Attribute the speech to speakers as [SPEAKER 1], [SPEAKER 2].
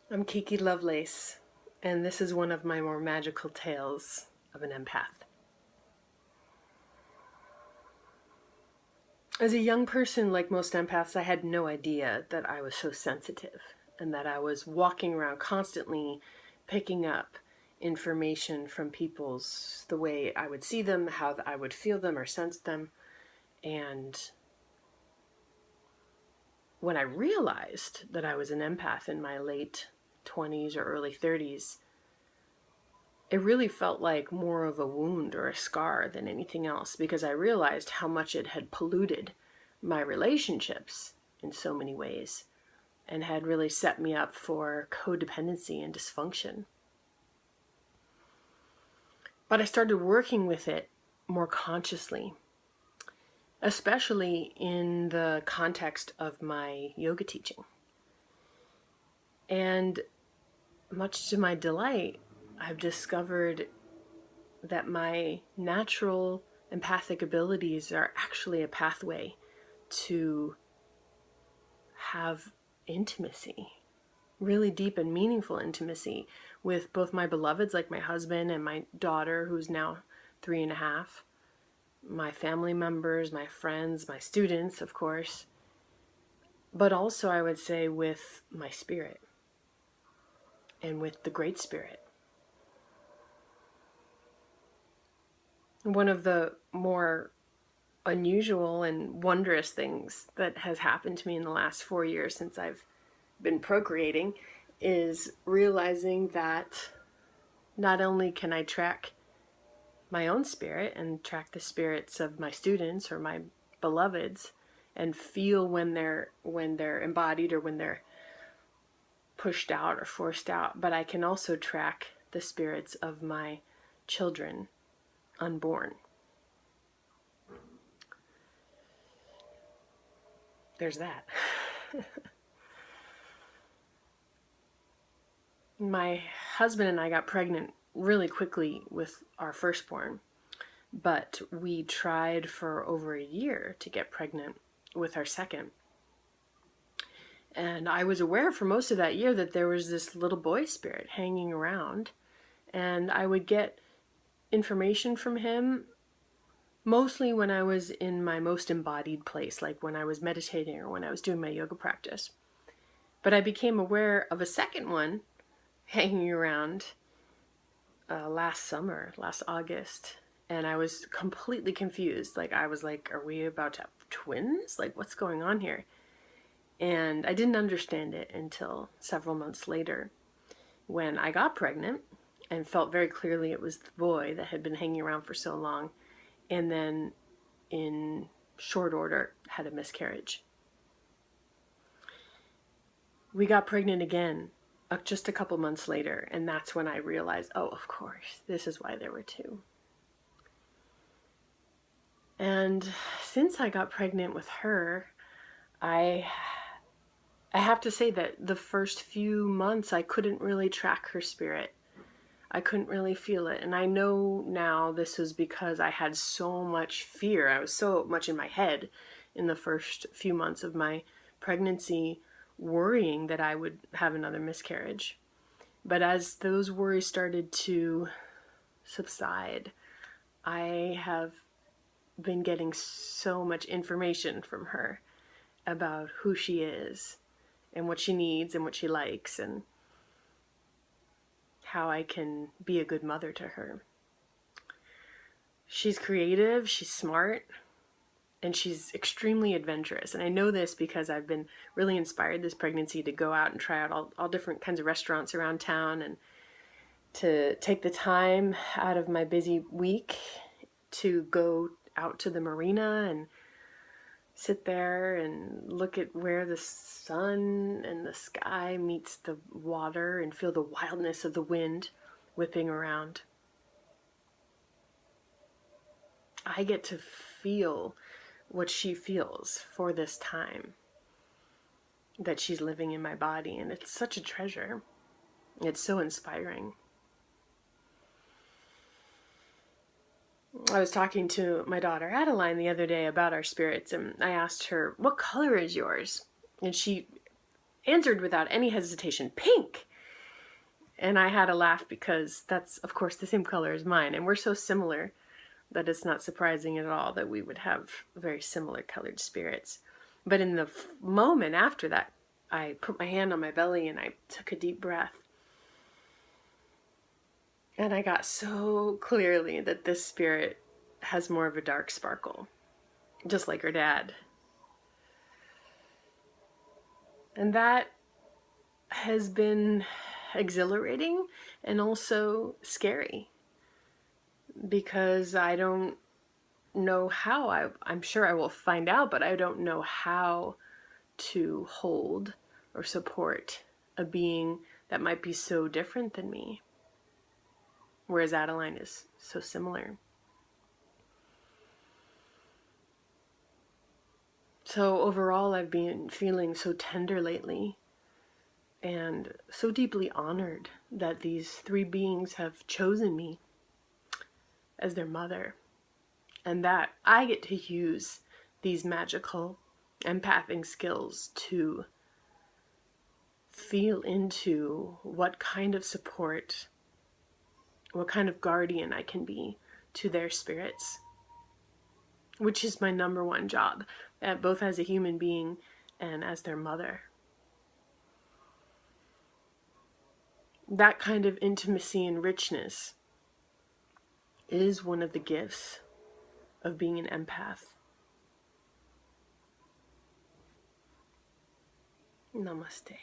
[SPEAKER 1] I'm Kiki Lovelace, and this is one of my more magical tales of an empath. As a young person, like most empaths, I had no idea that I was so sensitive and that I was walking around constantly picking up information from the way I would see them, how I would feel them or sense them. And when I realized that I was an empath in my late 20s or early 30s, it really felt like more of a wound or a scar than anything else, because I realized how much it had polluted my relationships in so many ways and had really set me up for codependency and dysfunction. But I started working with it more consciously, especially in the context of my yoga teaching. And much to my delight, I've discovered that my natural empathic abilities are actually a pathway to have intimacy, really deep and meaningful intimacy with both my beloveds, like my husband and my daughter, who's now 3.5, my family members, my friends, my students, of course, but also I would say with my spirit and with the Great Spirit. One of the more unusual and wondrous things that has happened to me in the last 4 years since I've been procreating is realizing that not only can I track my own spirit and track the spirits of my students or my beloveds and feel when they're embodied or when they're pushed out or forced out, but I can also track the spirits of my children unborn. There's that. My husband and I got pregnant really quickly with our firstborn, but we tried for over a year to get pregnant with our second. And I was aware for most of that year that there was this little boy spirit hanging around, and I would get information from him mostly when I was in my most embodied place, like when I was meditating or when I was doing my yoga practice. But I became aware of a second one hanging around last August, and I was completely confused. I was like, are we about to have twins? Like, what's going on here? And I didn't understand it until several months later when I got pregnant and felt very clearly it was the boy that had been hanging around for so long, and then in short order had a miscarriage. We got pregnant again just a couple months later, and that's when I realized, oh, of course, this is why there were two. And since I got pregnant with her, I have to say that the first few months I couldn't really track her spirit. I couldn't really feel it. And I know now this was because I had so much fear. I was so much in my head in the first few months of my pregnancy, worrying that I would have another miscarriage. But as those worries started to subside, I have been getting so much information from her about who she is and what she needs and what she likes and how I can be a good mother to her. She's creative, she's smart, and she's extremely adventurous. And I know this because I've been really inspired this pregnancy to go out and try out all different kinds of restaurants around town and to take the time out of my busy week to go out to the marina and sit there and look at where the sun and the sky meets the water and feel the wildness of the wind whipping around. I get to feel what she feels for this time that she's living in my body, and it's such a treasure. It's so inspiring. I was talking to my daughter Adeline the other day about our spirits, and I asked her, what color is yours? And she answered without any hesitation, pink. And I had a laugh because that's, of course, the same color as mine. And we're so similar that it's not surprising at all that we would have very similar colored spirits. But in the moment after that, I put my hand on my belly and I took a deep breath. And I got so clearly that this spirit has more of a dark sparkle, just like her dad. And that has been exhilarating and also scary, because I don't know how. I'm sure I will find out, but I don't know how to hold or support a being that might be so different than me, whereas Adeline is so similar. So overall, I've been feeling so tender lately and so deeply honored that these three beings have chosen me as their mother, and that I get to use these magical empathing skills to feel into what kind of support, what kind of guardian I can be to their spirits, which is my number one job, both as a human being and as their mother. That kind of intimacy and richness is one of the gifts of being an empath. Namaste.